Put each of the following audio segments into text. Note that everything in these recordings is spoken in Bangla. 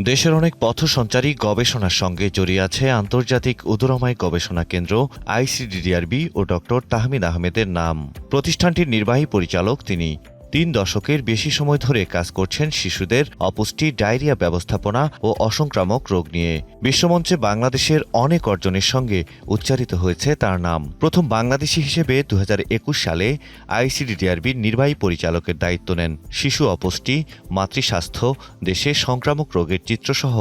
দেশের অনেক পথসঞ্চারী গবেষণার সঙ্গে জড়িয়ে আছে আন্তর্জাতিক উদরময় গবেষণা কেন্দ্র আইসিডিডিআরবি ও ডক্টর তাহমিদ আহমেদের নাম। প্রতিষ্ঠানটির নির্বাহী পরিচালক তিনি। ৩ দশকের বেশি সময় ধরে কাজ করছেন শিশুদের অপুষ্টি, ডায়রিয়া ব্যবস্থাপনা ও অসংক্রামক রোগ নিয়ে। বিশ্বমঞ্চে বাংলাদেশের অনেক অর্জনের সঙ্গে উচ্চারিত হয়েছে তার নাম। প্রথম বাংলাদেশি হিসেবে ২০২১ সালে আইসিডিডিআরবির নির্বাহী পরিচালকের দায়িত্ব নেন। শিশু অপুষ্টি, মাতৃস্বাস্থ্য, দেশে সংক্রামক রোগের চিত্রসহ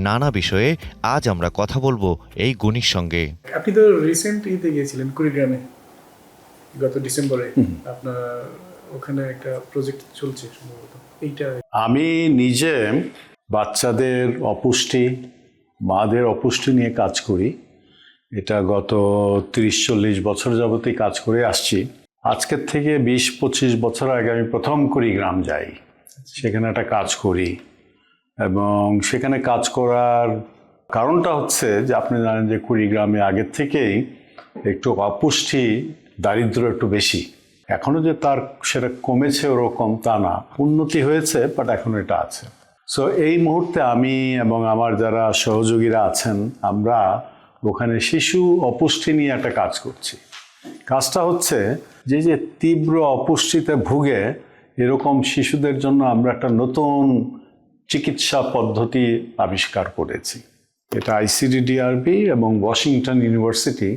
নানা বিষয়ে আজ আমরা কথা বলবো এই গুণীর সঙ্গে। আপনি তো রিসেন্ট গিয়েছিলেন কুড়িগ্রামে গত ডিসেম্বরে। আপনার ওখানে একটা প্রজেক্ট চলছে সম্ভবত। এইটা আমি নিজে বাচ্চাদের অপুষ্টি, মাদের অপুষ্টি নিয়ে কাজ করি। এটা গত ৩০-৪০ বছর যাবতই কাজ করে আসছি। আজকের থেকে ২০-২৫ বছর আগে আমি প্রথম কুড়িগ্রাম যাই, সেখানে একটা কাজ করি। এবং সেখানে কাজ করার কারণটা হচ্ছে যে আপনি জানেন যে কুড়িগ্রামে আগের থেকেই একটু অপুষ্টি, দারিদ্র্য একটু বেশি। এখনও যে তার সেটা কমেছে ওরকম তা না, উন্নতি হয়েছে, বাট এখনও এটা আছে। সো এই মুহূর্তে আমি এবং আমার যারা সহযোগীরা আছেন, আমরা ওখানে শিশু অপুষ্টি নিয়ে একটা কাজ করছি। কাজটা হচ্ছে যে তীব্র অপুষ্টিতে ভুগে এরকম শিশুদের জন্য আমরা একটা নতুন চিকিৎসা পদ্ধতি আবিষ্কার করেছি। এটা আইসিডিডিআরবি এবং ওয়াশিংটন ইউনিভার্সিটি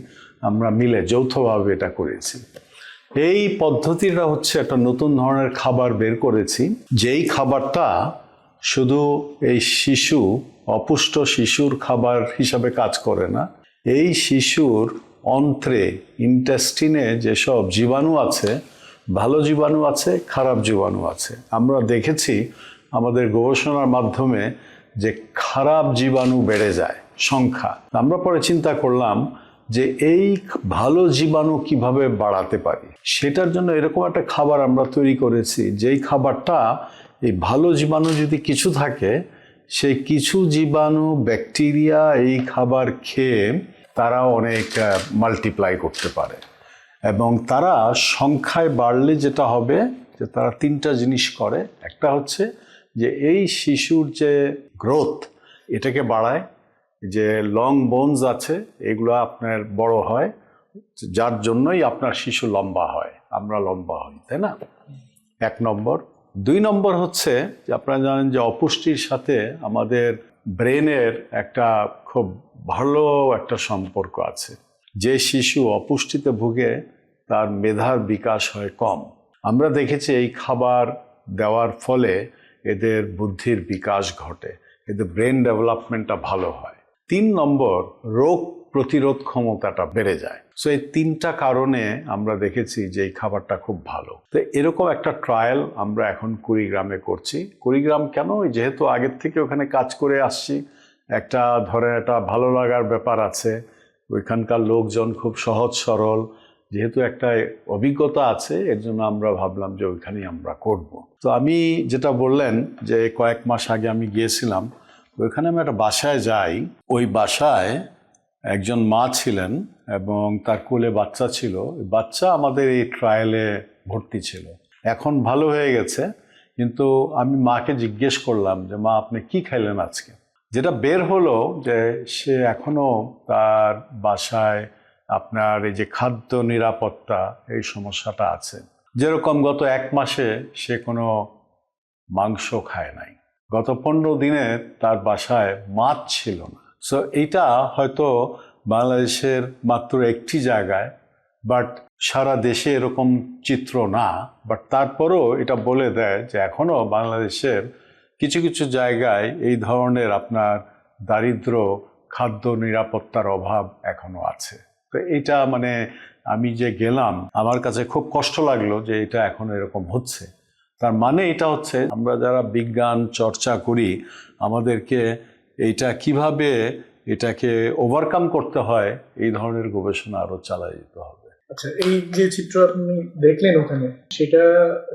আমরা মিলে যৌথভাবে এটা করেছি। এই পদ্ধতিটা হচ্ছে একটা নতুন ধরনের খাবার বের করেছি, যেই খাবারটা শুধু এই অপুষ্ট শিশুর খাবার হিসাবে কাজ করে না, এই শিশুর অন্ত্রে, ইন্টেস্টিনে যেসব জীবাণু আছে, ভালো জীবাণু আছে, খারাপ জীবাণু আছে। আমরা দেখেছি আমাদের গবেষণার মাধ্যমে যে খারাপ জীবাণু বেড়ে যায় সংখ্যা। আমরা পরে চিন্তা করলাম যে এই ভালো জীবাণু কিভাবে বাড়াতে পারি। সেটার জন্য এরকম একটা খাবার আমরা তৈরি করেছি, যেই খাবারটা এই ভালো জীবাণু যদি কিছু থাকে, সেই কিছু জীবাণু, ব্যাকটেরিয়া এই খাবার খেয়ে তারা অনেক মাল্টিপ্লাই করতে পারে। এবং তারা সংখ্যায় বাড়লে যেটা হবে যে তারা 3টা জিনিস করে। একটা হচ্ছে যে এই শিশুর যে গ্রোথ, এটাকে বাড়ায়, যে লং বোনস আছে এগুলো আপনার বড় হয়, যার জন্যই আপনার শিশু লম্বা হয়, আমরা লম্বা হই, তাই না? 1 নম্বর। 2 নম্বর হচ্ছে যে আপনারা জানেন যে অপুষ্টির সাথে আমাদের ব্রেনের একটা খুব ভালো একটা সম্পর্ক আছে। যে শিশু অপুষ্টিতে ভুগে তার মেধার বিকাশ হয় কম। আমরা দেখেছি এই খাবার দেওয়ার ফলে এদের বুদ্ধির বিকাশ ঘটে, এদের ব্রেন ডেভেলপমেন্টটা ভালো হয়। 3 নম্বর, রোগ প্রতিরোধ ক্ষমতাটা বেড়ে যায়। সো এই 3টা কারণে আমরা দেখেছি যে এই খাবারটা খুব ভালো। তো এরকম একটা ট্রায়াল আমরা এখন কুড়িগ্রামে করছি। কুড়িগ্রাম কেন? যেহেতু আগের থেকে ওখানে কাজ করে আসছি, একটা একটা ভালো লাগার ব্যাপার আছে। ওইখানকার লোকজন খুব সহজ সরল, যেহেতু একটা অভিজ্ঞতা আছে, এর জন্য আমরা ভাবলাম যে ওইখানেই আমরা করব। তো আমি যেটা বললেন যে কয়েক মাস আগে আমি গিয়েছিলাম, ওইখানে আমি একটা বাসায় যাই। ওই বাসায় একজন মা ছিলেন এবং তার কোলে বাচ্চা ছিল। বাচ্চা আমাদের এই ট্রায়ালে ভর্তি ছিল, এখন ভালো হয়ে গেছে। কিন্তু আমি মাকে জিজ্ঞেস করলাম যে মা, আপনি কি খাইলেন আজকে? যেটা বের হলো যে সে এখনো তার বাসায় আপনার এই যে খাদ্য নিরাপত্তা, এই সমস্যাটা আছে। যেরকম গত 1 মাসে সে কোনো মাংস খায় নাই, গত 15 দিনে তার বাসায় মাছ ছিল না। সো এইটা হয়তো বাংলাদেশের মাত্র একটি জায়গায়, বাট সারা দেশে এরকম চিত্র না। বাট তারপরও এটা বলে দেয় যে এখনও বাংলাদেশের কিছু কিছু জায়গায় এই ধরনের আপনার দারিদ্র, খাদ্য নিরাপত্তার অভাব এখনো আছে। তো এটা মানে আমি যে গেলাম, আমার কাছে খুব কষ্ট লাগলো যে এটা এখন এরকম হচ্ছে। তার মানে এটা হচ্ছে আমরা যারা বিজ্ঞান চর্চা করি, আমাদেরকে এইটা কিভাবে এটাকে ওভারকাম করতে হয়, এই ধরনের গবেষণা আরো চালিয়ে যেতে হবে। আচ্ছা, এই যে চিত্র আপনি দেখলেন ওখানে, সেটা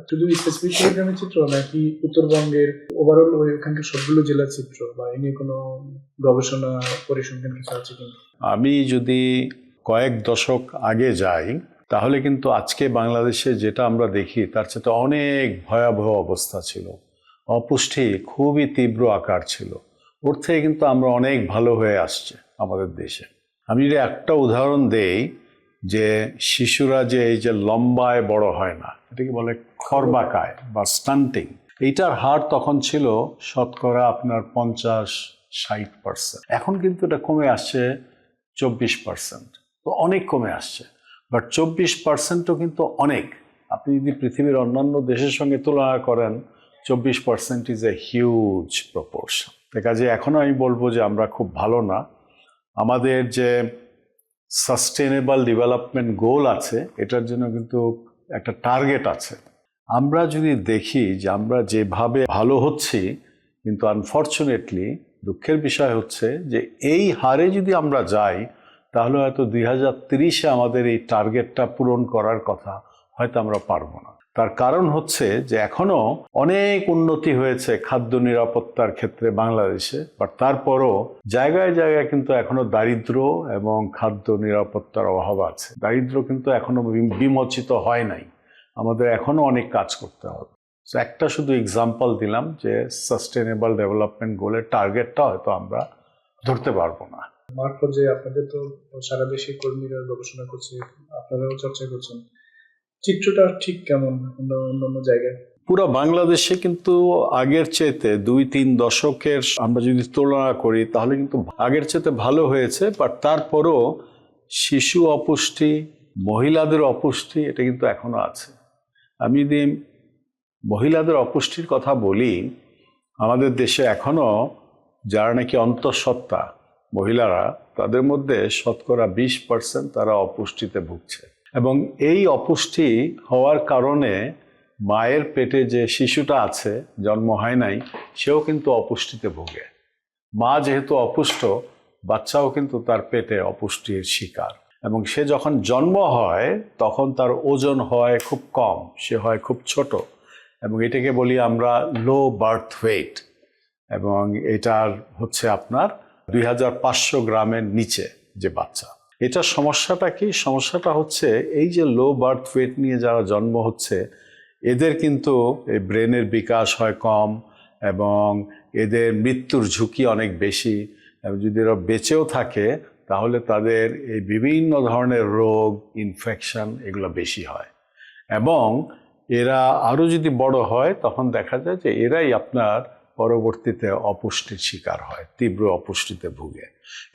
শুধু স্পেসিফিক কুড়িগ্রামের চিত্র নাকি উত্তরবঙ্গের ওভারঅল ওইখানকার সবগুলো জেলার চিত্র, বা এ নিয়ে কোনো গবেষণা পরিসংখ্যান কিছু আছে কিনা? আমি যদি কয়েক দশক আগে যাই, তাহলে কিন্তু আজকে বাংলাদেশে যেটা আমরা দেখি তার চেয়ে অনেক ভয়াবহ অবস্থা ছিল। অপুষ্টি খুবই তীব্র আকার ছিল। ওর থেকে কিন্তু আমরা অনেক ভালো হয়ে আসছে আমাদের দেশে। আমি যদি একটা উদাহরণ দেই, যে শিশুরা যে এই যে লম্বায় বড় হয় না, এটাকে বলে খর্বাকায় বা স্টান্টিং, এইটার হার তখন ছিল শতকরা আপনার 50-60%। এখন কিন্তু এটা কমে আসছে 24%। তো অনেক কমে আসছে, বাট 24%ও কিন্তু অনেক। আপনি যদি পৃথিবীর অন্যান্য দেশের সঙ্গে তুলনা করেন, 24% ইজ এ হিউজ প্রপোর্শন। কাজে এখনও আমি বলবো যে আমরা খুব ভালো না। আমাদের যে সাস্টেনেবল ডেভেলপমেন্ট গোল আছে, এটার জন্য কিন্তু একটা টার্গেট আছে। আমরা যদি দেখি যে আমরা যেভাবে ভালো হচ্ছি, কিন্তু আনফর্চুনেটলি দুঃখের বিষয় হচ্ছে যে এই হারে যদি আমরা যাই, তাহলে হয়তো 2030-এ আমাদের এই টার্গেটটা পূরণ করার কথা হয়তো আমরা পারবো না। তার কারণ হচ্ছে যে এখনো অনেক উন্নতি হয়েছে খাদ্য নিরাপত্তার ক্ষেত্রে বাংলাদেশে, বাট তারপরও জায়গায় জায়গায় কিন্তু এখনো দারিদ্র এবং খাদ্য নিরাপত্তার অভাব আছে। দারিদ্র কিন্তু এখনো বিমোচিত হয় নাই, আমাদের এখনো অনেক কাজ করতে হবে। একটা শুধু এক্সাম্পল দিলাম যে সাস্টেনেবল ডেভেলপমেন্ট গোলের টার্গেটটা হয়তো আমরা ধরতে পারবো না। মাঠ পর্যায়ে আপনাদের তো সারা দেশে কর্মীরা গবেষণা করছে, আপনারাও চর্চা করছেন, চিত্রটা ঠিক কেমন অন্যান্য জায়গায়? পুরো বাংলাদেশে কিন্তু আগের চাইতে 2-3 দশকের আমরা যদি তুলনা করি, তাহলে কিন্তু আগের চাইতে ভালো হয়েছে। বাট তারপরও শিশু অপুষ্টি, মহিলাদের অপুষ্টি, এটা কিন্তু এখনো আছে। আমি যদি মহিলাদের অপুষ্টির কথা বলি, আমাদের দেশে এখনো যারা নাকি অন্তঃসত্ত্বা মহিলারা, তাদের মধ্যে শতকরা 20% তারা অপুষ্টিতে ভুগছে। এবং এই অপুষ্টি হওয়ার কারণে মায়ের পেটে যে শিশুটা আছে, জন্ম হয় নাই, সেও কিন্তু অপুষ্টিতে ভোগে। মা যেহেতু অপুষ্ট, বাচ্চাও কিন্তু তার পেটে অপুষ্টির শিকার। এবং সে যখন জন্ম হয় তখন তার ওজন হয় খুব কম, সে হয় খুব ছোট, এবং এটাকে বলি আমরা লো বার্থ ওয়েট। এবং এটার হচ্ছে আপনার 2500 গ্রামের নিচে যে বাচ্চা। এটার সমস্যাটা কি? সমস্যাটা হচ্ছে এই যে লো বার্থ ওয়েট নিয়ে যারা জন্ম হচ্ছে, এদের কিন্তু এই ব্রেনের বিকাশ হয় কম, এবং এদের মৃত্যুর ঝুঁকি অনেক বেশি। এবং যদি এরা বেঁচেও থাকে, তাহলে তাদের এই বিভিন্ন ধরনের রোগ, ইনফেকশন, এগুলো বেশি হয়। এবং এরা আরও যদি বড় হয়, তখন দেখা যায় যে এরাই আপনার পরবর্তীতে অপুষ্টির শিকার হয়, তীব্র অপুষ্টিতে ভুগে।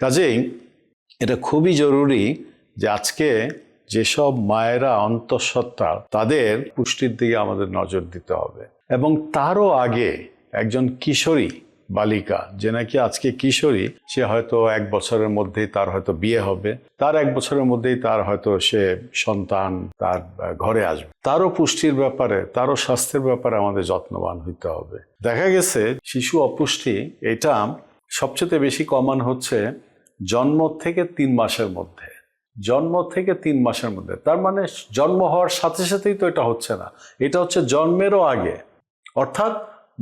কাজেই এটা খুবই জরুরি যে আজকে যেসব মায়েরা অন্তঃসত্ত্বা, তাদের পুষ্টির দিকে আমাদের নজর দিতে হবে। এবং তারও আগে একজন কিশোরী বালিকা, যে নাকি আজকে কিশোরী, সে হয়তো 1 বছরের মধ্যেই তার হয়তো বিয়ে হবে, তার 1 বছরের মধ্যেই তার হয়তো সে সন্তান তার ঘরে আসবে, তারও পুষ্টির ব্যাপারে, তারও স্বাস্থ্যের ব্যাপারে আমাদের যত্নবান হইতে হবে। দেখা গেছে শিশু অপুষ্টি এটা সবচেয়ে বেশি কমন হচ্ছে জন্ম থেকে 3 মাসের মধ্যে। জন্ম থেকে 3 মাসের মধ্যে, তার মানে জন্ম হওয়ার সাথে সাথেই তো এটা হচ্ছে না, এটা হচ্ছে জন্মেরও আগে, অর্থাৎ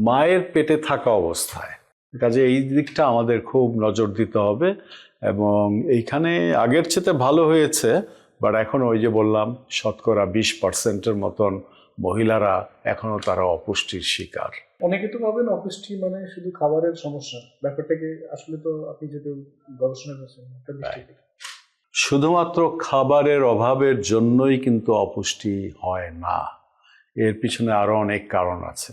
মায়ের পেটে থাকা অবস্থায়। কাজে এই দিকটা আমাদের খুব নজর দিতে হবে। এবং এইখানে আগের চেয়ে ভালো হয়েছে, বাট এখন ওই যে বললাম, শতকরা 20%-এর মতন মহিলারা এখনো তারা অপুষ্টির শিকার। অনেকে তো ভাবেন অপুষ্টি মানে শুধু খাবারের সমস্যা, ব্যাপারটাকে আসলে তো আপনি যেহেতু গবেষণা করছেন, একটা দৃষ্টিতে শুধুমাত্র খাবারের অভাবের জন্যই কিন্তু অপুষ্টি হয় না, এর পিছনে আরো অনেক কারণ আছে।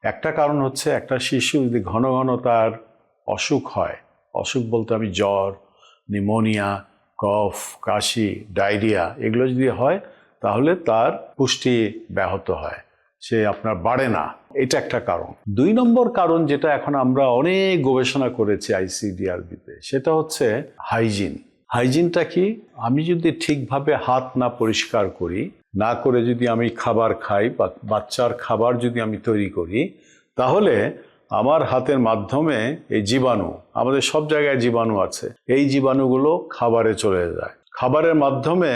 একটা কারণ হচ্ছে, একটা শিশু যদি ঘন ঘন তার অসুখ হয়, অসুখ বলতে আমি জ্বর, নিউমোনিয়া, কফ, কাশি, ডায়রিয়া, এগুলো যদি হয়, তাহলে তার পুষ্টি ব্যাহত হয়, সে আপনার বাড়ে না। এটা একটা কারণ। 2 নম্বর কারণ, যেটা এখন আমরা অনেক গবেষণা করেছি আইসিডিআরবিতে, সেটা হচ্ছে হাইজিন। হাইজিনটা কি? আমি যদি ঠিকভাবে হাত না পরিষ্কার করি, না করে যদি আমি খাবার খাই বা বাচ্চার খাবার যদি আমি তৈরি করি, তাহলে আমার হাতের মাধ্যমে এই জীবাণু, আমাদের সব জায়গায় জীবাণু আছে, এই জীবাণুগুলো খাবারে চলে যায়। খাবারের মাধ্যমে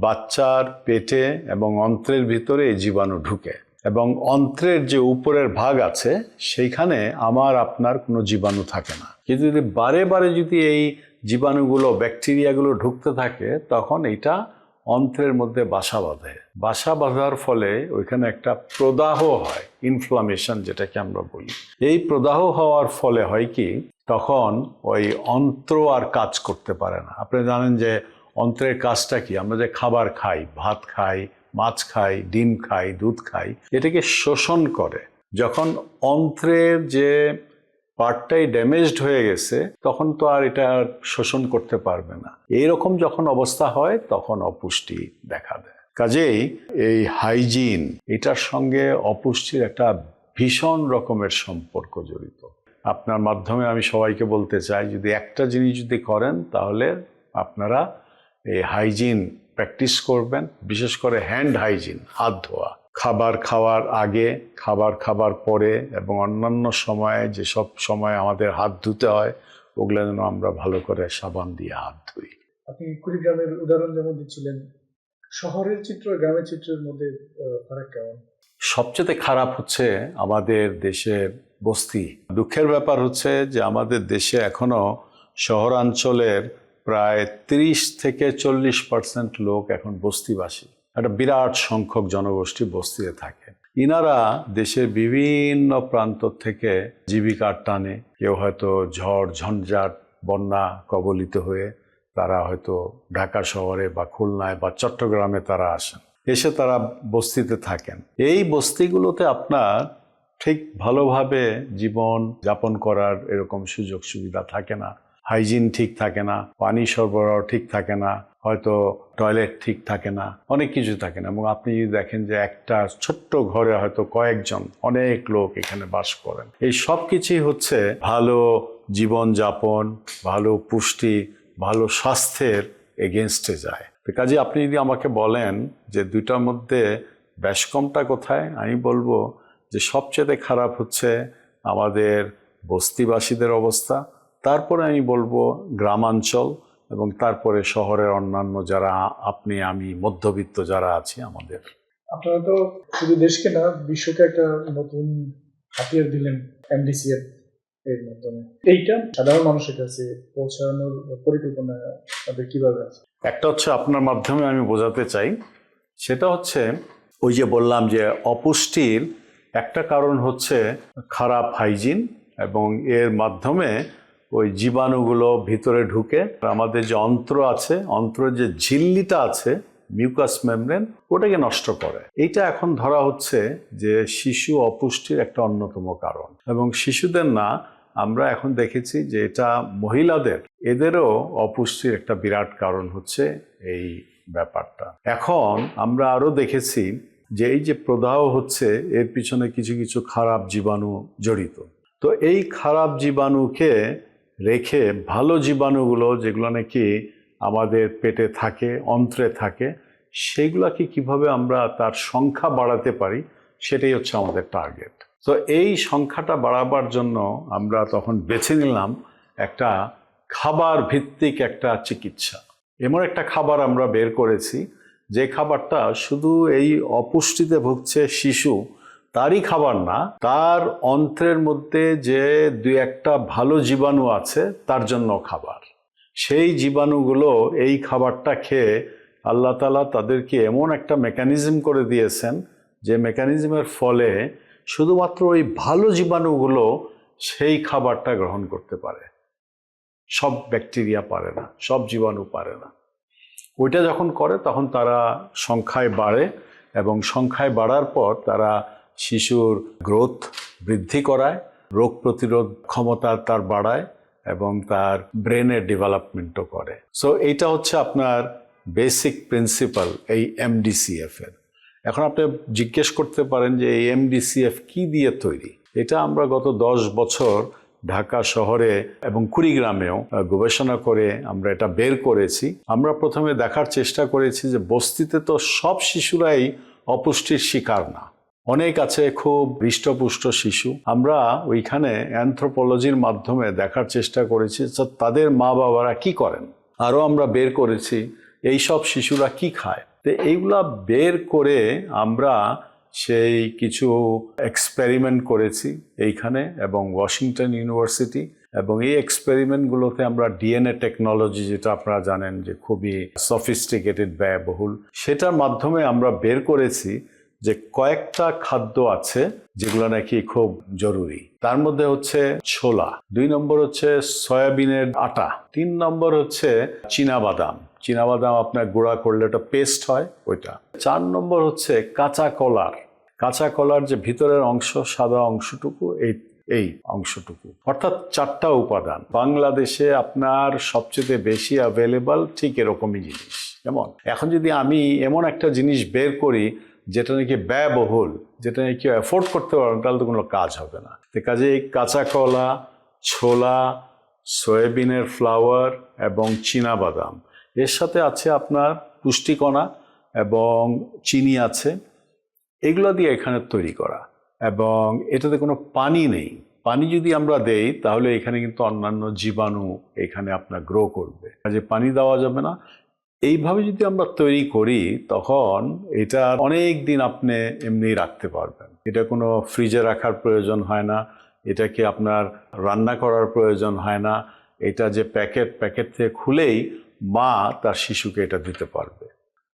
বাচ্চার পেটে এবং অন্ত্রের ভিতরে এই জীবাণু ঢুকে, এবং অন্ত্রের যে উপরের ভাগ আছে, সেইখানে আমার আপনার কোনো জীবাণু থাকে না। কিন্তু যদি বারে বারে যদি এই জীবাণুগুলো, ব্যাকটেরিয়াগুলো ঢুকতে থাকে, তখন এটা অন্ত্রের মধ্যে বাসা বাঁধে। বাসা বাঁধার ফলে ওইখানে একটা প্রদাহ হয়, ইনফ্লামেশন যেটাকে আমরা বলি। এই প্রদাহ হওয়ার ফলে হয় কি, তখন ওই অন্ত্র আর কাজ করতে পারে না। আপনি জানেন যে অন্ত্রের কাজটা কি, আমরা যে খাবার খাই, ভাত খাই, মাছ খাই, ডিম খাই, দুধ খাই, এটাকে শোষণ করে। যখন অন্ত্রের যে পার্টটাই ড্যামেজড হয়ে গেছে তখন তো আর এটা শোষণ করতে পারবে না। এইরকম যখন অবস্থা হয় তখন অপুষ্টি দেখা দেয়। কাজেই এই হাইজিন, এটার সঙ্গে অপুষ্টির একটা ভীষণ রকমের সম্পর্ক জড়িত। আপনার মাধ্যমে আমি সবাইকে বলতে চাই, যদি একটা জিনিস যদি করেন তাহলে আপনারা এই হাইজিন প্র্যাকটিস করবেন, বিশেষ করে হ্যান্ড হাইজিন, হাত ধোয়া, খাবার খাওয়ার আগে, খাবার খাবার পরে এবং অন্যান্য সময়ে যেসব সময় আমাদের হাত ধুতে হয় ওগুলো যেন আমরা ভালো করে সাবান দিয়ে হাত ধুই। আপনি কুড়িগ্রামের উদাহরণ যেমন দিচ্ছিলেন, শহরের চিত্র গ্রামের চিত্রের মধ্যে ফারাক কেমন? সবচেয়ে খারাপ হচ্ছে আমাদের দেশের বস্তি। দুঃখের ব্যাপার হচ্ছে যে আমাদের দেশে এখনো শহরাঞ্চলের প্রায় 30 থেকে 40% লোক এখন বস্তিবাসী। একটা বিরাট সংখ্যক জনগোষ্ঠী বস্তিতে থাকে। ইনারা দেশের বিভিন্ন প্রান্ত থেকে জীবিকার টানে, কেউ হয়তো ঝড় ঝঞ্ঝাট বন্যা কবলিত হয়ে তারা হয়তো ঢাকা শহরে বা খুলনায় বা চট্টগ্রামে তারা আসেন, এসে তারা বস্তিতে থাকেন। এই বস্তিগুলোতে আপনার ঠিক ভালোভাবে জীবন যাপন করার এরকম সুযোগ সুবিধা থাকে না, হাইজিন ঠিক থাকে না, পানি সরবরাহ ঠিক থাকে না, হয়তো টয়লেট ঠিক থাকে না, অনেক কিছু থাকে না। এবং আপনি যদি দেখেন যে একটা ছোট্ট ঘরে হয়তো কয়েকজন, অনেক লোক এখানে বাস করেন, এই সব কিছুই হচ্ছে ভালো জীবনযাপন, ভালো পুষ্টি, ভালো স্বাস্থ্যের এগেনস্টে যায়। তো কাজে আপনি যদি আমাকে বলেন যে দুইটার মধ্যে বেশ কমটা কোথায়, আমি বলবো যে সবচেয়ে খারাপ হচ্ছে আমাদের বস্তিবাসীদের অবস্থা, তারপরে আমি বলবো গ্রামাঞ্চল, এবং তারপরে শহরের অন্যান্য যারা আপনি আমি মধ্যবিত্ত যারা আছি আমাদের। আপনারা তো শুধু দেশকে না বিশ্বকে একটা নতুন হাতিয়ার দিলেন এমডিসিএফ এর মাধ্যমে। এইটা সাধারণ মানুষের কাছে পৌঁছানোর পরিকল্পনা তাদের কিভাবে আছে? একটা হচ্ছে আপনার মাধ্যমে আমি বোঝাতে চাই, সেটা হচ্ছে ওই যে বললাম যে অপুষ্টির একটা কারণ হচ্ছে খারাপ হাইজিন, এবং এর মাধ্যমে ওই জীবাণুগুলো ভিতরে ঢুকে আমাদের যে অন্ত্র আছে, অন্ত্রের যে ঝিল্লিটা আছে মিউকাস মেমব্রেন, ওটাকে নষ্ট করে। এইটা এখন ধরা হচ্ছে যে শিশু অপুষ্টির একটা অন্যতম কারণ। এবং শিশুদের না, আমরা এখন দেখেছি যে এটা মহিলাদের, এদেরও অপুষ্টির একটা বিরাট কারণ হচ্ছে এই ব্যাপারটা। এখন আমরা আরো দেখেছি যে এই যে প্রদাহ হচ্ছে এর পিছনে কিছু কিছু খারাপ জীবাণু জড়িত। তো এই খারাপ জীবাণুকে রেখে ভালো জীবাণুগুলো যেগুলো নাকি আমাদের পেটে থাকে, অন্ত্রে থাকে, সেগুলোকে কিভাবে আমরা তার সংখ্যা বাড়াতে পারি, সেটাই হচ্ছে আমাদের টার্গেট। তো এই সংখ্যাটা বাড়াবার জন্য আমরা তখন বেছে নিলাম একটা খাবার ভিত্তিক একটা চিকিৎসা। এমন একটা খাবার আমরা বের করেছি যে খাবারটা শুধু এই অপুষ্টিতে ভুগছে শিশু তারই খাবার না, তার অন্ত্রের মধ্যে যে দুই একটা ভালো জীবাণু আছে তার জন্য খাবার। সেই জীবাণুগুলো এই খাবারটা খেয়ে আল্লাহ তাআলা তাদেরকে এমন একটা মেকানিজম করে দিয়েছেন, যে মেকানিজমের ফলে শুধুমাত্র ওই ভালো জীবাণুগুলো সেই খাবারটা গ্রহণ করতে পারে। সব ব্যাকটেরিয়া পারে না, সব জীবাণু পারে না। ওইটা যখন করে তখন তারা সংখ্যায় বাড়ে, এবং সংখ্যায় বাড়ার পর তারা শিশুর গ্রোথ বৃদ্ধি করায়, রোগ প্রতিরোধ ক্ষমতা তার বাড়ায়, এবং তার ব্রেনের ডেভেলপমেন্টও করে। সো এইটা হচ্ছে আপনার বেসিক প্রিন্সিপাল এই এমডিসিএফ এর। এখন আপনি জিজ্ঞেস করতে পারেন যে এই এমডিসিএফ কি দিয়ে তৈরি। এটা আমরা গত 10 বছর ঢাকা শহরে এবং কুড়িগ্রামেও গবেষণা করে আমরা এটা বের করেছি। আমরা প্রথমে দেখার চেষ্টা করেছি যে বস্তিতে তো সব শিশুরাই অপুষ্টির শিকার না, অনেক আছে খুব হৃষ্টপুষ্ট শিশু। আমরা ওইখানে অ্যানথ্রোপোলজির মাধ্যমে দেখার চেষ্টা করেছি তাদের মা বাবারা কি করেন। আরও আমরা বের করেছি এই সব শিশুরা কি খায়। তো এইগুলা বের করে আমরা সেই কিছু এক্সপেরিমেন্ট করেছি এইখানে এবং ওয়াশিংটন ইউনিভার্সিটি এবং এই এক্সপেরিমেন্টগুলোতে আমরা ডিএনএ টেকনোলজি, যেটা আপনারা জানেন যে খুবই সফিস্টিকেটেড, ব্যয়বহুল, সেটার মাধ্যমে আমরা বের করেছি যে কয়েকটা খাদ্য আছে যেগুলো নাকি খুব জরুরি। তার মধ্যে হচ্ছে ছোলা, 2 নম্বর হচ্ছে সয়াবিনের আটা, 3 নম্বর হচ্ছে চীনাবাদাম। চীনাবাদাম আপনার গুঁড়া করলে ওটা পেস্ট হয় ওইটা। 4 নম্বর হচ্ছে কাঁচা কলার। কাঁচা কলার যে ভিতরের অংশ, সাদা অংশটুকু, এই অংশটুকু, অর্থাৎ 4টা উপাদান বাংলাদেশে আপনার সবচেয়ে বেশি অ্যাভেলেবল ঠিক এরকমই জিনিস। যেমন এখন যদি আমি এমন একটা জিনিস বের করি যেটা নাকি ব্যয়বহুল, যেটা নাকি কেউ অ্যাফোর্ড করতে পারবেন, তাহলে তো কোনো কাজ হবে না। তো কাজে এই কাঁচা কলা, ছোলা, সয়াবিনের ফ্লাওয়ার এবং চীনাবাদাম, এর সাথে আছে আপনার পুষ্টিকণা এবং চিনি আছে, এগুলো দিয়ে এখানে তৈরি করা। এবং এটাতে কোনো পানি নেই। পানি যদি আমরা দেই তাহলে এখানে কিন্তু অন্যান্য জীবাণু এখানে আপনার গ্রো করবে, কাজে পানি দেওয়া যাবে না। এইভাবে যদি আমরা তৈরি করি তখন এটা অনেক দিন আপনি এমনি রাখতে পারবেন। এটা কোনো ফ্রিজে রাখার প্রয়োজন হয় না, এটাকে আপনার রান্না করার প্রয়োজন হয় না। এটা যে প্যাকেট থেকে খুলেই মা তার শিশুকে এটা দিতে পারবে।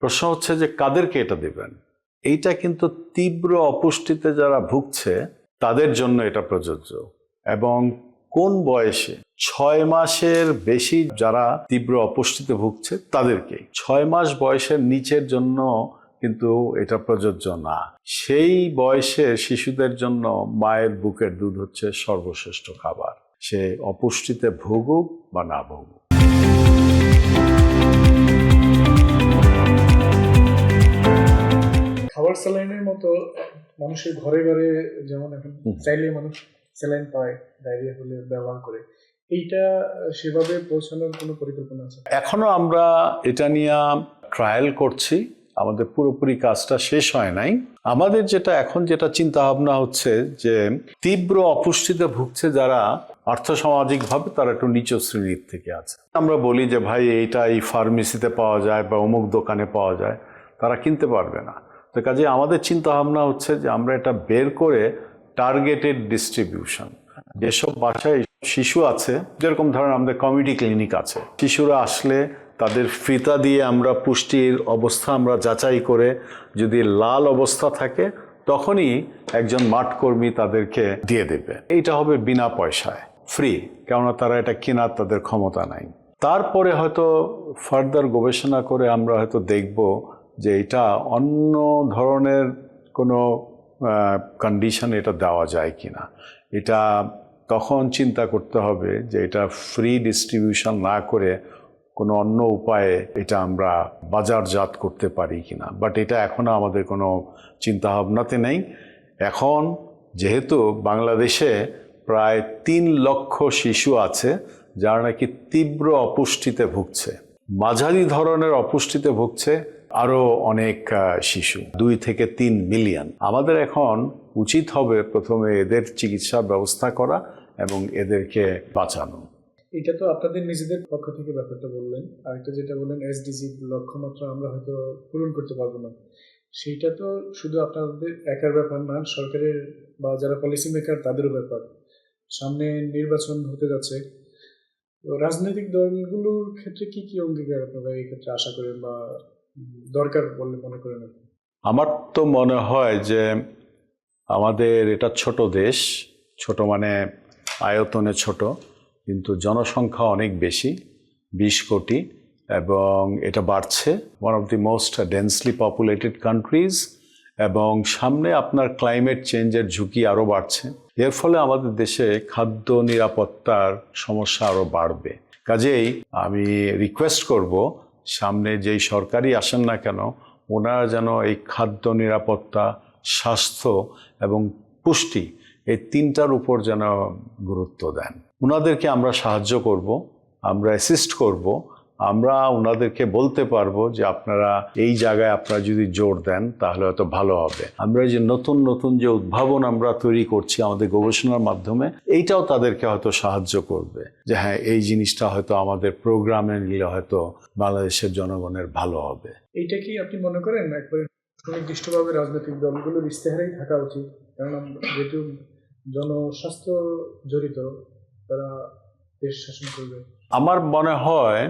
প্রশ্ন হচ্ছে যে কাদেরকে এটা দেবেন? এইটা কিন্তু তীব্র অপুষ্টিতে যারা ভুগছে তাদের জন্য এটা প্রযোজ্য। এবং কোন বয়সে? 6 মাসের বেশি যারা তীব্র অপুষ্টিতে ভুগছে তাদেরকে। 6 মাস বয়সের নিচের জন্য কিন্তু এটা প্রযোজ্য না। সেই বয়সের শিশুদের জন্য মায়ের বুকের দুধ হচ্ছে সর্বশ্রেষ্ঠ খাবার, সে অপুষ্টিতে ভুগুক বা না ভুগুক। খাবার স্যালাইনের মতো মানুষের ঘরে ঘরে যেমন এখন চাইলে মানুষ স্যালাইন পায়, ডায়রিয়া হলে ব্যবহার করে, এইটা সেভাবে পৌঁছানোর কোনো পরিকল্পনা আছে? এখনো আমরা এটা নিয়ে ট্রায়াল করছি, আমাদের পুরোপুরি কাজটা শেষ হয় নাই। আমাদের যেটা চিন্তা ভাবনা হচ্ছে যে তীব্র অপুষ্টিতে ভুগছে যারা আর্থসামাজিকভাবে, তারা একটু নিচু শ্রেণীর থেকে আছে। আমরা বলি যে ভাই এইটা এই ফার্মেসিতে পাওয়া যায় বা অমুক দোকানে পাওয়া যায়, তারা কিনতে পারবে না। তো কাজে আমাদের চিন্তা ভাবনা হচ্ছে যে আমরা এটা বের করে টার্গেটেড ডিস্ট্রিবিউশন, যেসব বাসায় শিশু আছে, যেরকম ধরেন আমাদের কমিউনিটি ক্লিনিক আছে, শিশুরা আসলে তাদের ফিতা দিয়ে আমরা পুষ্টির অবস্থা আমরা যাচাই করে, যদি লাল অবস্থা থাকে তখনই একজন মাঠকর্মী তাদেরকে দিয়ে দেবে। এইটা হবে বিনা পয়সায়, ফ্রি, কেননা তারা এটা কেনার তাদের ক্ষমতা নাই। তারপরে হয়তো ফার্দার গবেষণা করে আমরা হয়তো দেখব যে এটা অন্য ধরনের কোনো কন্ডিশন এটা দেওয়া যায় কিনা। এটা তখন চিন্তা করতে হবে যে এটা ফ্রি ডিস্ট্রিবিউশন না করে কোনো অন্য উপায়ে এটা আমরা বাজারজাত করতে পারি কিনা। বাট এটা এখনও আমাদের কোনো চিন্তাভাবনাতে নেই। এখন যেহেতু বাংলাদেশে প্রায় 3 লক্ষ শিশু আছে যারা নাকি তীব্র অপুষ্টিতে ভুগছে, মাঝারি ধরনের অপুষ্টিতে ভুগছে আরও অনেক শিশু, 2 থেকে 3 মিলিয়ন। আমাদের এখন উচিত হবে প্রথমে এদের চিকিৎসার ব্যবস্থা করা এবং এদেরকে বাঁচানো। এটা তো আপনাদের নিজেদের পক্ষ থেকে ব্যাপারটা বললেন, আর একটা যেটা বললেন এসডিজি লক্ষ্যমাত্রা আমরা হয়তো পূরণ করতে পারবো না, সেইটা তো শুধু আপনাদের একার ব্যাপার না, সরকারের বা যারা পলিসি মেকার তাদেরও ব্যাপার। সামনে নির্বাচন হতে যাচ্ছে, রাজনৈতিক দলগুলোর ক্ষেত্রে কি কি অঙ্গীকার আপনারা এই ক্ষেত্রে আশা করেন বা দরকার বলে মনে করেন? আমার তো মনে হয় যে আমাদের এটা ছোট দেশ, ছোট মানে আয়তনে ছোট, কিন্তু জনসংখ্যা অনেক বেশি, 20 কোটি, এবং এটা বাড়ছে, one of the most densely populated countries, এবং সামনে আপনার ক্লাইমেট চেঞ্জের ঝুঁকি আরও বাড়ছে। এর ফলে আমাদের দেশে খাদ্য নিরাপত্তার সমস্যা আরও বাড়বে। কাজেই আমি রিকোয়েস্ট করব সামনে যেই সরকারই আসেন না কেন, ওনারা যেন এই খাদ্য নিরাপত্তা, স্বাস্থ্য এবং পুষ্টি, এই 3টার উপর যেন গুরুত্ব দেন। ওনাদেরকে আমরা সাহায্য করব, আমরা অ্যাসিস্ট করব, আমরা ওনাদেরকে বলতে পারবো যে আপনারা এই জায়গায় আপনারা যদি জোর দেন তাহলে হয়তো ভালো হবে। আমরা যে নতুন নতুন যে উদ্ভাবন আমরা তৈরি করছি আমাদের গবেষণার মাধ্যমে, এইটাও তাদেরকে হয়তো সাহায্য করবে যে হ্যাঁ, এই জিনিসটা হয়তো আমাদের প্রোগ্রামে নিলে হয়তো বাংলাদেশের জনগণের ভালো হবে। এইটা কি আপনি মনে করেন একবারে সুনির্দিষ্টভাবে রাজনৈতিক দলগুলোর ইশতেহারেই থাকা উচিত? কারণ যেহেতু জনস্বাস্থ্য জড়িত, তারা দেশ শাসন করবে? আমার মনে হয়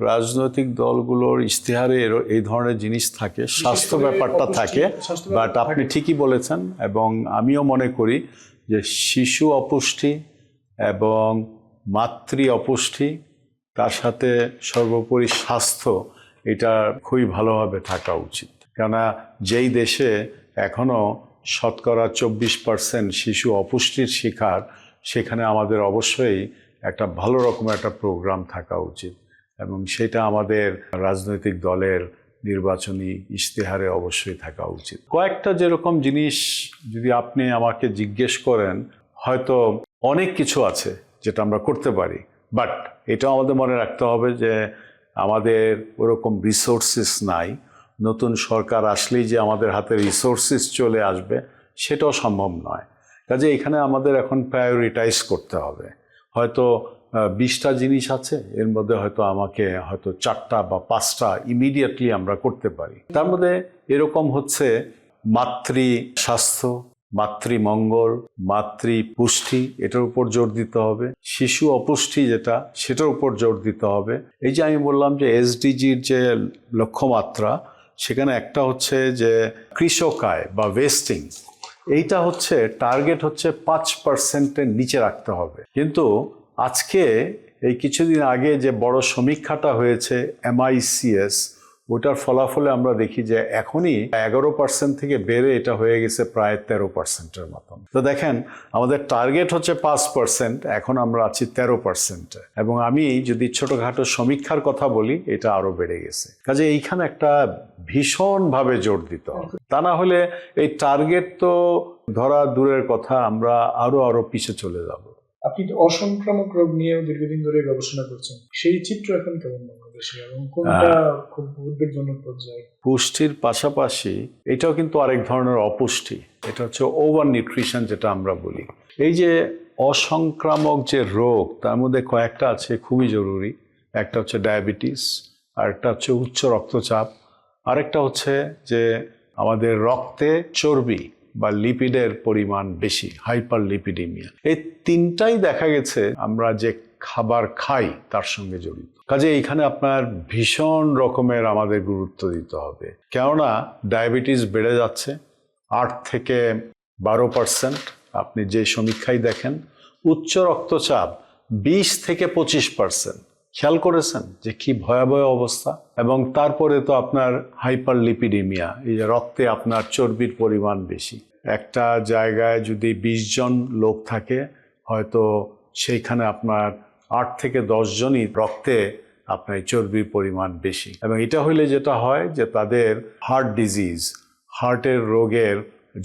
রাজনৈতিক দলগুলোর ইশতেহারে এই ধরনের জিনিস থাকে, স্বাস্থ্য ব্যাপারটা থাকে। বাট আপনি ঠিকই বলেছেন, এবং আমিও মনে করি যে শিশু অপুষ্টি এবং মাতৃ অপুষ্টি, তার সাথে সর্বোপরি স্বাস্থ্য, এটা খুবই ভালোভাবে থাকা উচিত। কেননা যেই দেশে এখনও শতকরা 24% শিশু অপুষ্টির শিকার, সেখানে আমাদের অবশ্যই একটা ভালো রকমের একটা প্রোগ্রাম থাকা উচিত, এবং সেটা আমাদের রাজনৈতিক দলের নির্বাচনী ইশতেহারে অবশ্যই থাকা উচিত। কয়েকটা যেরকম জিনিস যদি আপনি আমাকে জিজ্ঞেস করেন, হয়তো অনেক কিছু আছে যেটা আমরা করতে পারি, বাট এটাও আমাদের মনে রাখতে হবে যে আমাদের ওরকম রিসোর্সেস নাই। নতুন সরকার আসলেই যে আমাদের হাতে রিসোর্সেস চলে আসবে, সেটাও সম্ভব নয়। কাজে এখানে আমাদের এখন প্রায়োরিটাইজ করতে হবে। হয়তো 20টা জিনিস আছে, এর মধ্যে হয়তো আমাকে হয়তো 4টা বা 5টা ইমিডিয়েটলি আমরা করতে পারি। তার মধ্যে এরকম হচ্ছে মাতৃ স্বাস্থ্য, মাতৃমঙ্গল, মাতৃপুষ্টি, এটার উপর জোর দিতে হবে। শিশু অপুষ্টি যেটা, সেটার উপর জোর দিতে হবে। এই যে আমি বললাম যে এসডিজির যে লক্ষ্যমাত্রা, সেখানে একটা হচ্ছে যে কৃষক আয় বা ওয়েস্টিং, এইটা হচ্ছে টার্গেট হচ্ছে 5%-এর নিচে রাখতে হবে। কিন্তু আজকে এই কিছুদিন আগে যে বড় সমীক্ষাটা হয়েছে MICS, ওটার ফলাফলে আমরা দেখি যে এখনই 11% থেকে বেড়ে এটা হয়ে গেছে প্রায় 13%-এর মতন। তো দেখেন, আমাদের টার্গেট হচ্ছে 5%, এখন আমরা আছি 13%-এ, এবং আমি যদি ছোটখাটো সমীক্ষার কথা বলি, এটা আরো বেড়ে গেছে। কাজে এইখানে একটা ভীষণভাবে জোর দিতে হবে, তা না হলে এই টার্গেট তো ধরা দূরের কথা, আমরা আরো পিছে চলে যাব। আপনি অসংক্রামক রোগ নিয়েও দীর্ঘদিন ধরে গবেষণা করছেন, সেই চিত্র এখন কেমন বাংলাদেশে, এবং কোনটা খুব উদ্বেগজনক পর্যায়ে? পুষ্টির পাশাপাশি এটাও কিন্তু আরেক ধরনের অপুষ্টি, এটা হচ্ছে ওভার নিউট্রিশন যেটা আমরা বলি। এই যে অসংক্রামক যে রোগ, তার মধ্যে কয়েকটা আছে খুবই জরুরি। একটা হচ্ছে ডায়াবেটিস, আরেকটা হচ্ছে উচ্চ রক্তচাপ, আরেকটা হচ্ছে যে আমাদের রক্তে চর্বি বা লিপিডের পরিমাণ বেশি, হাইপার লিপিডিমিয়া। এই তিনটাই দেখা গেছে আমরা যে খাবার খাই তার সঙ্গে জড়িত। কাজে এইখানে আপনার ভীষণ রকমের আমাদের গুরুত্ব দিতে হবে, কেননা ডায়াবেটিস বেড়ে যাচ্ছে 8 থেকে 12%, আপনি যে সমীক্ষায় দেখেন। উচ্চ রক্তচাপ 20 থেকে 25%, খেয়াল করেছেন যে কি ভয়াবহ অবস্থা? এবং তারপরে তো আপনার হাইপার লিপিডিমিয়া, এই যে রক্তে আপনার চর্বির পরিমাণ বেশি। একটা জায়গায় যদি 20 জন লোক থাকে, হয়তো সেইখানে আপনার 8 থেকে 10 জনই রক্তে আপনার চর্বির পরিমাণ বেশি। এবং এটা হইলে যেটা হয় যে তাদের হার্ট ডিজিজ, হার্টের রোগের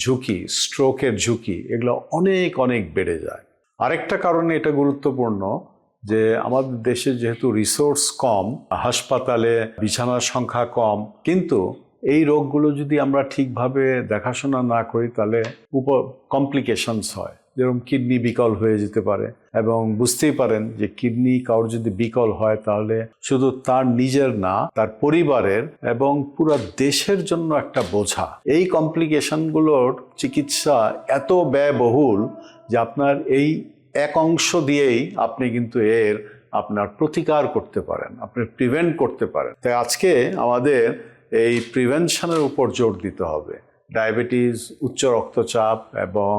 ঝুঁকি, স্ট্রোকের ঝুঁকি, এগুলো অনেক বেড়ে যায়। আরেকটা কারণে এটা গুরুত্বপূর্ণ যে আমাদের দেশে যেহেতু রিসোর্স কম, হাসপাতালে বিছানার সংখ্যা কম, কিন্তু এই রোগগুলো যদি আমরা ঠিকভাবে দেখাশোনা না করি, তাহলে কমপ্লিকেশনস হয়, যেরকম কিডনি বিকল হয়ে যেতে পারে। এবং বুঝতেই পারেন যে কিডনি কারোর যদি বিকল হয়, তাহলে শুধু তার নিজের না, তার পরিবারের এবং পুরো দেশের জন্য একটা বোঝা। এই কমপ্লিকেশনগুলোর চিকিৎসা এত ব্যয়বহুল যে আপনার এই এক অংশ দিয়েই আপনি কিন্তু আপনার প্রতিকার করতে পারেন, আপনি প্রিভেন্ট করতে পারেন। তাই আজকে আমাদের এই প্রিভেনশনের উপর জোর দিতে হবে। ডায়াবেটিস, উচ্চ রক্তচাপ এবং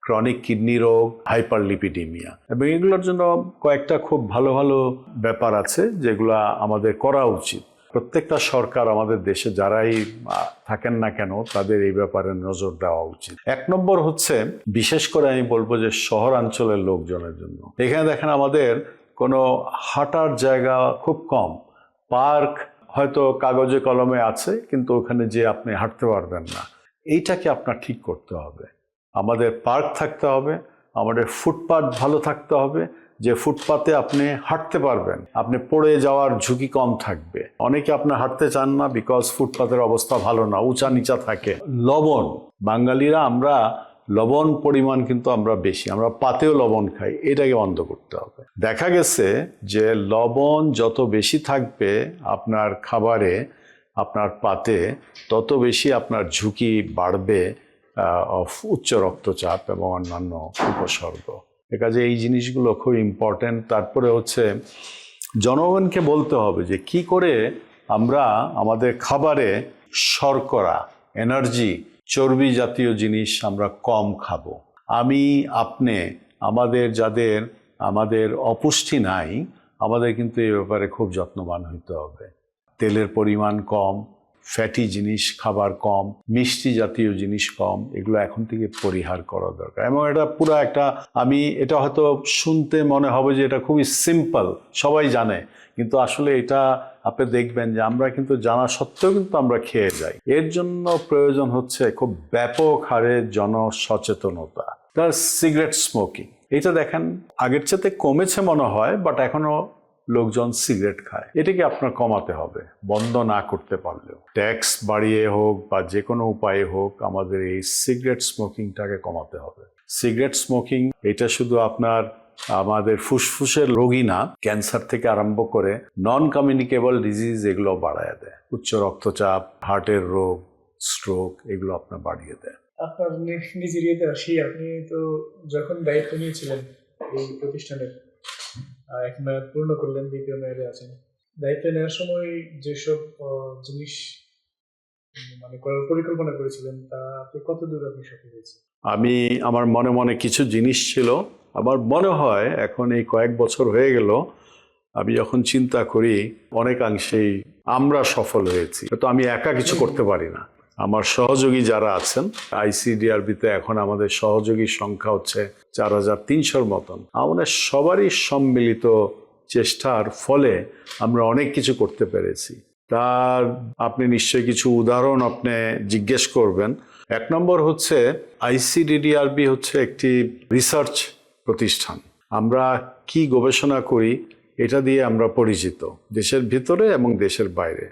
ক্রনিক কিডনি রোগ, হাইপার লিপিডিমিয়া, এবং এগুলোর জন্য কয়েকটা খুব ভালো ব্যাপার আছে যেগুলো আমাদের করা উচিত। প্রত্যেকটা সরকার আমাদের দেশে যারাই থাকেন না কেন, তাদের এই ব্যাপারে নজর দেওয়া উচিত। 1 নম্বর হচ্ছে, বিশেষ করে আমি বলবো যে শহরাঞ্চলের লোকজনের জন্য, এখানে দেখেন আমাদের কোনো হাঁটার জায়গা খুব কম। পার্ক হয়তো কাগজে কলমে আছে, কিন্তু ওখানে যে আপনি হাঁটতে পারবেন না। এইটাকে আপনার ঠিক করতে হবে। আমাদের পার্ক থাকতে হবে, আমাদের ফুটপাথ ভালো থাকতে হবে, যে ফুটপাতে আপনি হাঁটতে পারবেন, আপনি পড়ে যাওয়ার ঝুঁকি কম থাকবে। অনেকে আপনি হাঁটতে চান না, বিকজ ফুটপাতের অবস্থা ভালো না, উঁচা নিচা থাকে। লবণ, বাঙালিরা আমরা লবণ পরিমাণ কিন্তু আমরা বেশি, আমরা পাতেও লবণ খাই, এটাকে বন্ধ করতে হবে। দেখা গেছে যে লবণ যত বেশি থাকবে আপনার খাবারে, আপনার পাতে, তত বেশি আপনার ঝুঁকি বাড়বে উচ্চ রক্তচাপ এবং অন্যান্য উপসর্গ। কাজে এই জিনিসগুলো খুব ইম্পর্ট্যান্ট। তারপরে হচ্ছে জনগণকে বলতে হবে যে কি করে আমরা আমাদের খাবারে শর্করা, এনার্জি, চর্বি জাতীয় জিনিস আমরা কম খাবো। আপনি আমাদের অপুষ্টি নাই, আমাদের কিন্তু এই ব্যাপারে খুব যত্নবান হইতে হবে। তেলের পরিমাণ কম, ফ্যাটি জিনিস খাবার কম, মিষ্টি জাতীয় জিনিস কম, এগুলো এখন থেকে পরিহার করা দরকার। এবং এটা পুরো এটা হয়তো শুনতে মনে হবে যে এটা খুবই সিম্পল, সবাই জানে, কিন্তু আসলে এটা আপনি দেখবেন যে আমরা কিন্তু জানা সত্ত্বেও কিন্তু আমরা খেয়ে যাই। এর জন্য প্রয়োজন হচ্ছে খুব ব্যাপক হারে জনসচেতনতা। সিগারেট স্মোকিং, এটা দেখেন আগের চেয়ে কমেছে মনে হয়, বাট এখনো লোকজন সিগারেট খায়। এটাকে আপনার কমাতে হবে, বন্ধ না করতে পারলেও। ট্যাক্স বাড়িয়ে হোক বা যে কোনো উপায়ে হোক আমাদের এই সিগারেট স্মোকিংটাকে কমাতে হবে। সিগারেট স্মোকিং এটা শুধু আমাদের ফুসফুসের রোগী না, ক্যান্সার থেকে আরম্ভ করে নন কমিউনিকেবল ডিজিজ এগুলো বাড়ায় দেয়। উচ্চ রক্তচাপ, হার্টের রোগ, স্ট্রোক এগুলো আপনার বাড়িয়ে দেয়। আপনার নিজের ইয়েতে আসি, আপনি তো যখন দায়িত্ব নিয়েছিলেন এই প্রতিষ্ঠানের, এক মেয়াদ পূর্ণ করলেন, দ্বিতীয় মেয়াদে আছেন, দায়িত্ব নেওয়ার সময় যেসব জিনিস মানে করার পরিকল্পনা করেছিলেন তা আপনি কতদূর আপনি সফল হয়েছে? আমার মনে মনে কিছু জিনিস ছিল, আমার মনে হয় এখন এই কয়েক বছর হয়ে গেল, আমি যখন চিন্তা করি অনেকাংশেই আমরা সফল হয়েছি। তো আমি একা কিছু করতে পারি না, আমার সহযোগী যারা আছেন আইসিডিআরবিতে এখন আমাদের সহযোগীর সংখ্যা হচ্ছে 4300 মতন। আমাদের সবারই সম্মিলিত চেষ্টার ফলে আমরা অনেক কিছু করতে পেরেছি। তার আপনি নিশ্চয়ই কিছু উদাহরণ আপনি জিজ্ঞেস করবেন। এক নম্বর হচ্ছে আইসিডিডিআরবি হচ্ছে একটি রিসার্চ প্রতিষ্ঠান। আমরা কি গবেষণা করি এটা দিয়ে আমরা পরিচিত, দেশের ভিতরে এবং দেশের বাইরে।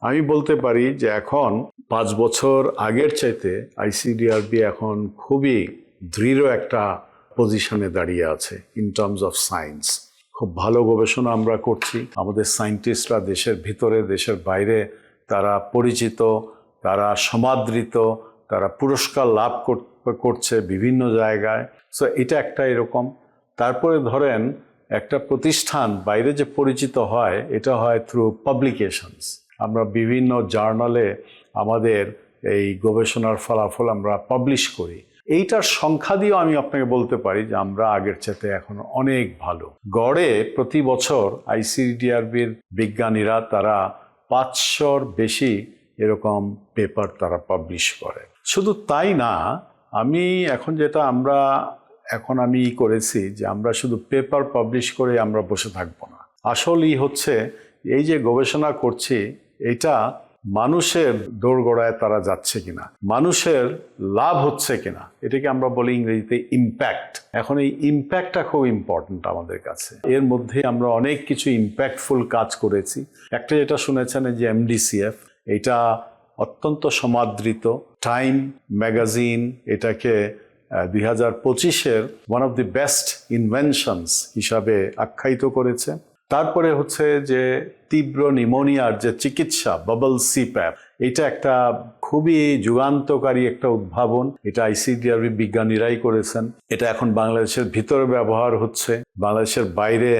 আমি বলতে পারি যে এখন 5 বছর আগের চাইতে আইসিডিআরবি এখন খুবই দৃঢ় একটা পজিশনে দাঁড়িয়ে আছে ইন টার্মস অফ সায়েন্স। খুব ভালো গবেষণা আমরা করছি, আমাদের সায়েন্টিস্টরা দেশের ভিতরে দেশের বাইরে তারা পরিচিত, তারা সমাদৃত, তারা পুরস্কার লাভ করছে বিভিন্ন জায়গায়। সো এটা একটা এরকম। তারপরে ধরেন একটা প্রতিষ্ঠান বাইরে যে পরিচিত হয় এটা হয় থ্রু পাবলিকেশনস। আমরা বিভিন্ন জার্নালে আমাদের এই গবেষণার ফলাফল আমরা পাবলিশ করি। এইটার সংখ্যা দিয়েও আমি আপনাকে বলতে পারি যে আমরা আগের চাইতে এখন অনেক ভালো। গড়ে প্রতি বছর আইসিডিআরবির বিজ্ঞানীরা তারা 500-র বেশি এরকম পেপার তারা পাবলিশ করে। শুধু তাই না, আমি করেছি যে আমরা শুধু পেপার পাবলিশ করে আমরা বসে থাকবো না। আসলেই হচ্ছে এই যে গবেষণা করছি এটা মানুষের দোরগোড়ায় তারা যাচ্ছে কিনা, মানুষের লাভ হচ্ছে কিনা, এটাকে আমরা বলি ইংরেজিতে ইম্প্যাক্ট। এখন এই ইম্প্যাক্টটা খুব ইম্পর্ট্যান্ট আমাদের কাছে। এর মধ্যে আমরা অনেক কিছু ইম্প্যাক্টফুল কাজ করেছি। একটা যেটা শুনেছেন যে এমডিসিএফ, এটা অত্যন্ত সমাদৃত। টাইম ম্যাগাজিন এটাকে 2025-এর one of the best inventions হিসাবে আখ্যায়িত করেছে। তারপরে হচ্ছে যে তীব্র নিউমোনিয়ার যে চিকিৎসা বাবল সিপ্যাপ, এটা একটা খুবই যুগান্তকারী একটা উদ্ভাবন। এটা আইসিডিআরবি বিজ্ঞানীরাই করেছেন। এটা এখন বাংলাদেশের ভিতরে ব্যবহার হচ্ছে, বাংলাদেশের বাইরে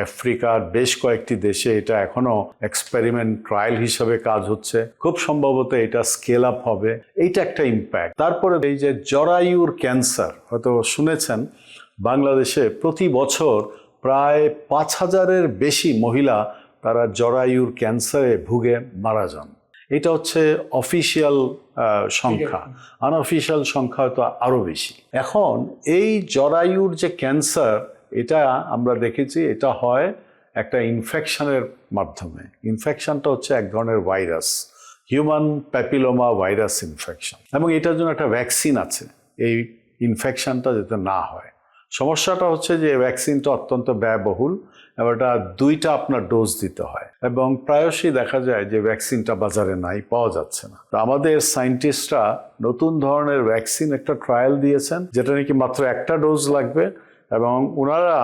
আফ্রিকার বেশ কয়েকটি দেশে এটা এখনো এক্সপেরিমেন্ট ট্রায়াল হিসাবে কাজ হচ্ছে। খুব সম্ভবত এটা স্কেল আপ হবে। এইটা একটা ইম্প্যাক্ট। তারপরে এই যে জরায়ুর ক্যান্সার, হয়তো শুনেছেন বাংলাদেশে প্রতি বছর প্রায় 5000-এর বেশি মহিলা তারা জরায়ুর ক্যান্সারে ভুগে মারা যান। এটা হচ্ছে অফিসিয়াল সংখ্যা, আনঅফিসিয়াল সংখ্যা হয়তো আরও বেশি। এখন এই জরায়ুর যে ক্যান্সার, এটা আমরা দেখেছি এটা হয় একটা ইনফেকশনের মাধ্যমে। ইনফেকশনটা হচ্ছে এক ধরনের virus, human papilloma virus infection, এবং এটার জন্য একটা ভ্যাকসিন আছে এই ইনফেকশনটা যাতে না হয়। সমস্যাটা হচ্ছে যে ভ্যাকসিনটা অত্যন্ত ব্যয়বহুল এবং এটা 2টা আপনার ডোজ দিতে হয়, এবং প্রায়শই দেখা যায় যে ভ্যাকসিনটা বাজারে নাই, পাওয়া যাচ্ছে না। তো আমাদের সায়েন্টিস্টরা নতুন ধরনের ভ্যাকসিন একটা ট্রায়াল দিয়েছেন যেটা নাকি মাত্র একটা ডোজ লাগবে, এবং ওনারা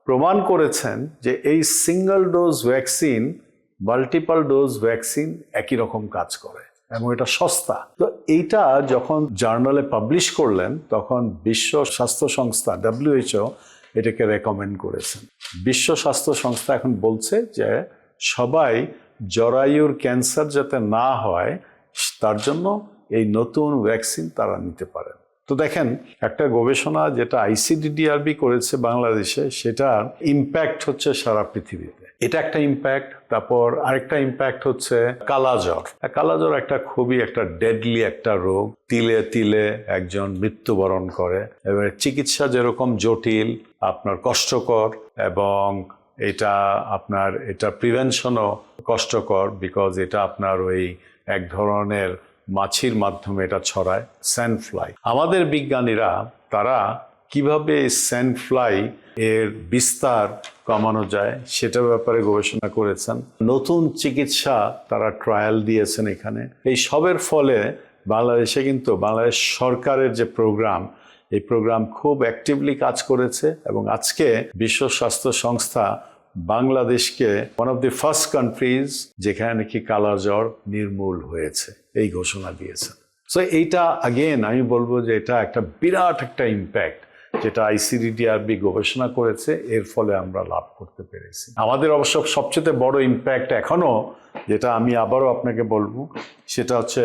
প্রমাণ করেছেন যে এই single dose vaccine multiple dose vaccine একই রকম কাজ করে এবং এটা সস্তা। তো এইটা যখন জার্নালে পাবলিশ করলেন তখন বিশ্ব স্বাস্থ্য সংস্থা WHO এটাকে রেকমেন্ড করেছেন। বিশ্ব স্বাস্থ্য সংস্থা এখন বলছে যে সবাই জরায়ুর ক্যান্সার যাতে না হয় তার জন্য এই নতুন ভ্যাকসিন তারা নিতে পারেন। তো দেখেন, একটা গবেষণা যেটা আইসিডিডিআরবি করেছে বাংলাদেশে, সেটার ইম্প্যাক্ট হচ্ছে সারা পৃথিবীতে। এটা একটা ইম্প্যাক্ট। তারপর আরেকটা ইম্প্যাক্ট হচ্ছে কালাজ্বর। কালাজ্বর একটা খুবই একটা ডেডলি একটা রোগ, তিলে তিলে একজন মৃত্যুবরণ করে। এবারে চিকিৎসা যেরকম জটিল, আপনার কষ্টকর, এবং এটা প্রিভেনশনও কষ্টকর, বিকজ এটা আপনার ওই এক ধরনের মাছির মাধ্যমে এটা ছড়ায়, স্যান্ড ফ্লাই। আমাদের বিজ্ঞানীরা তারা কিভাবে স্যান্ড ফ্লাই এর বিস্তার কমানো যায় সেটার ব্যাপারে গবেষণা করেছেন। নতুন চিকিৎসা তারা ট্রায়াল দিয়েছেন এখানে। এই সবের ফলে বাংলাদেশে কিন্তু বাংলাদেশ সরকারের যে প্রোগ্রাম, এই প্রোগ্রাম খুব অ্যাক্টিভলি কাজ করেছে, এবং আজকে বিশ্ব স্বাস্থ্য সংস্থা বাংলাদেশকে one of the first countries যেখানে নাকি কালাজ্বর নির্মূল হয়েছে এই ঘোষণা দিয়েছে। সো এইটা আগেন আমি বলবো যে এটা একটা বিরাট একটা ইম্প্যাক্ট যেটা আইসিডিডিআরবি গবেষণা করেছে, এর ফলে আমরা লাভ করতে পেরেছি। আমাদের অবশ্য সবচেয়ে বড় ইম্প্যাক্ট এখনো, যেটা আমি আবারও আপনাকে বলবো, সেটা হচ্ছে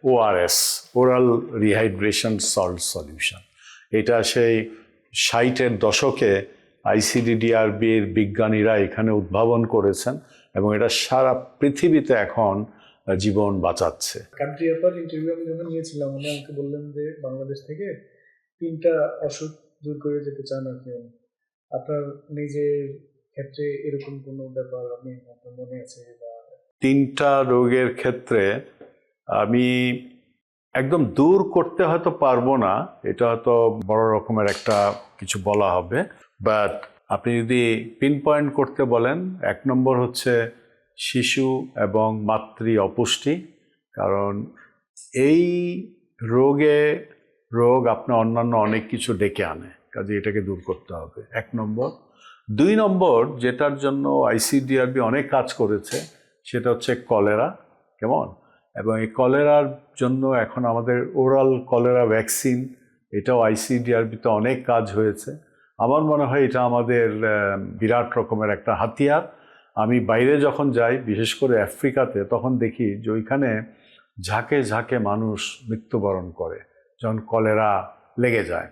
ORS, oral rehydration salt solution. এটা সেই 60-এর দশকে আইসিডিডিআরবির বিজ্ঞানীরা এখানে উদ্ভাবন করেছেন, এবং এটা সারা পৃথিবীতে এখন জীবন বাঁচাচ্ছে। কান্ট্রি অ্যাফার ইন্টারভিউ আমি যখন নিয়েছিলাম, উনি আমাকে বললেন যে বাংলাদেশ থেকে 3টা অসুখ দূর করে যেতে চান আপনি। আপনার নিজের ক্ষেত্রে এরকম কোনো ব্যাপার আপনার মনে আছে? বা 3টা রোগের ক্ষেত্রে আমি একদম দূর করতে হয়তো পারবো না, এটা হয়তো বড় রকমের একটা কিছু বলা হবে, বাট আপনি যদি পিন পয়েন্ট করতে বলেন, 1 নম্বর হচ্ছে শিশু এবং মাতৃ অপুষ্টি। কারণ এই রোগ আপনার অন্যান্য অনেক কিছু ডেকে আনে, কাজে এটাকে দূর করতে হবে, 1 নম্বর। 2 নম্বর, যেটার জন্য আইসিডিআরবি অনেক কাজ করেছে, সেটা হচ্ছে কলেরা। কেমন? এবং এই কলেরার জন্য এখন আমাদের ওরাল কলেরা ভ্যাকসিন, এটাও আইসিডিআরবিতে অনেক কাজ হয়েছে। আমার মনে হয় এটা আমাদের বিরাট রকমের একটা হাতিয়ার। আমি বাইরে যখন যাই, বিশেষ করে আফ্রিকাতে, তখন দেখি যে ওইখানে ঝাঁকে ঝাঁকে মানুষ মৃত্যুবরণ করে যখন কলেরা লেগে যায়।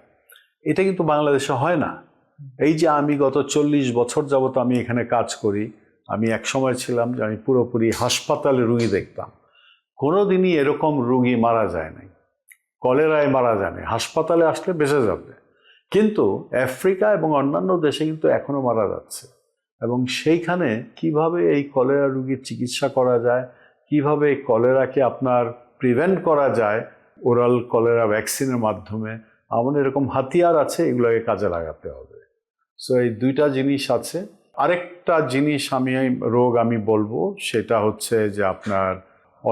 এটা কিন্তু বাংলাদেশে হয় না। এই যে আমি গত 40 বছর যাবত আমি এখানে কাজ করি, আমি এক সময় ছিলাম যে আমি পুরোপুরি হাসপাতালে রুগী দেখতাম। কোনোদিনই এরকম রুগী মারা যায় নাই, কলেরায় মারা যায় নাই, হাসপাতালে আসলে বেঁচে যাবে। কিন্তু আফ্রিকা এবং অন্যান্য দেশে কিন্তু এখনো মারা যাচ্ছে। এবং সেইখানে কিভাবে এই কলেরা রোগীর চিকিৎসা করা যায়, কিভাবে এই কলেরাকে আপনার প্রিভেন্ট করা যায় ওরাল কলেরা ভ্যাকসিনের মাধ্যমে, আমাদের এরকম হাতিয়ার আছে, এগুলোকে কাজে লাগাতে হবে। সো এই 2টা জিনিস আছে। আরেকটা জিনিস রোগ আমি বলবো, সেটা হচ্ছে যে আপনার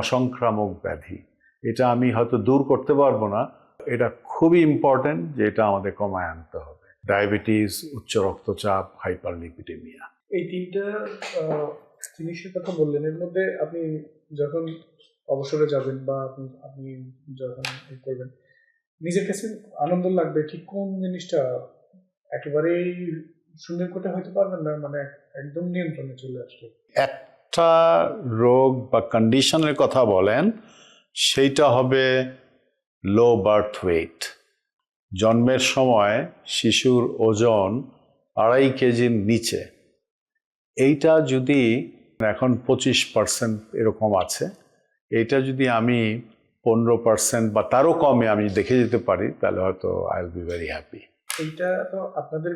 অসংক্রামক ব্যাধি। এটা আমি হয়তো দূর করতে পারবো না, এটা খুবই ইম্পর্টেন্ট যে এটা আমাদের কমায় আনতে হবে। ডায়াবেটিস, উচ্চ রক্তচাপ, হাইপারলিপিডেমিয়া। এই 3টা জিনিসের কথা বললেন, এর মধ্যে আপনি যখন অবসরে যাবেন বা আপনি যখন করবেন, নিজের কাছে আনন্দ লাগবে, ঠিক কোন জিনিসটা? একেবারেই সুন্দর করতে হয়তো পারবেন না, মানে একদম নিয়ন্ত্রণে চলে আসবে। একটা রোগ বা কন্ডিশনের কথা বলেন, সেইটা হবে লো বার্থ ওয়েট। জন্মের সময় শিশুর ওজন 2.5 কেজির নিচে। এইটা যদি এখন 25% এরকম আছে, এইটা যদি আমি 15% বা তারও কমে আমি দেখে যেতে পারি, তাহলে হয়তো I will be very happy. এইটা তো আপনাদের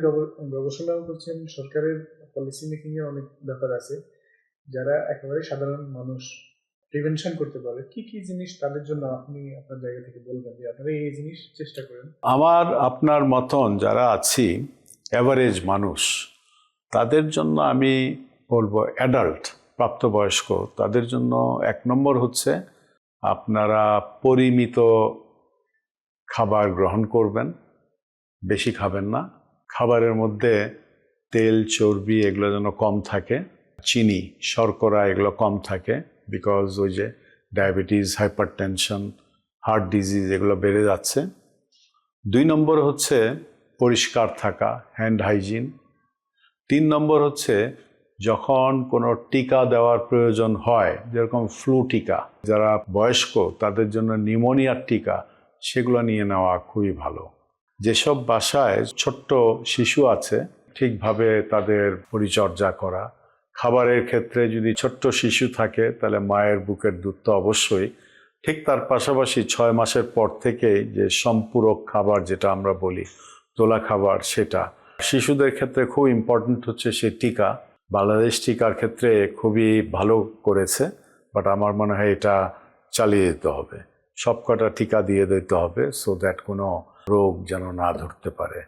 গবেষণাও করছেন, সরকারের পলিসি মেকিং এর অনেক ব্যাপার আছে, যারা একেবারে সাধারণ মানুষ প্রিভেনশন করতে পারে। কি কি জিনিস তাদের জন্য আপনি আপনার জায়গা থেকে বলবেন যে আপনারা এই জিনিস চেষ্টা করেন? আমার আপনার মতন যারা আছি অ্যাভারেজ মানুষ, তাদের জন্য আমি বলবো অ্যাডাল্ট, প্রাপ্তবয়স্ক, তাদের জন্য 1 নম্বর হচ্ছে আপনারা পরিমিত খাবার গ্রহণ করবেন, বেশি খাবেন না। খাবারের মধ্যে তেল, চর্বি এগুলো যেন কম থাকে, চিনি, শর্করা এগুলো কম থাকে, বিকজ ওই যে ডায়াবেটিস, হাইপারটেনশন, হার্ট ডিজিজ এগুলো বেড়ে যাচ্ছে। 2 নম্বর হচ্ছে পরিষ্কার থাকা, হ্যান্ড হাইজিন। 3 নম্বর হচ্ছে যখন কোনো টিকা দেওয়ার প্রয়োজন হয়, যেরকম ফ্লু টিকা, যারা বয়স্ক তাদের জন্য নিউমোনিয়ার টিকা, সেগুলো নিয়ে নেওয়া খুবই ভালো। যেসব বাসায় ছোট্ট শিশু আছে ঠিকভাবে তাদের পরিচর্যা করা। খাবারের ক্ষেত্রে যদি ছোট্ট শিশু থাকে তাহলে মায়ের বুকের দুধ তো অবশ্যই, ঠিক তার পাশাপাশি 6 মাসের পর থেকেই যে সম্পূরক খাবার যেটা আমরা বলি, তোলা খাবার, সেটা শিশুদের ক্ষেত্রে খুব ইম্পর্ট্যান্ট হচ্ছে সেই টিকা। বাংলাদেশ টিকার ক্ষেত্রে খুবই ভালো করেছে, বাট আমার মনে হয় এটা চালিয়ে যেতে হবে, সবকটা টিকা দিয়ে দিতে হবে, সো দ্যাট কোনো রোগ যেন না ধরতে পারে।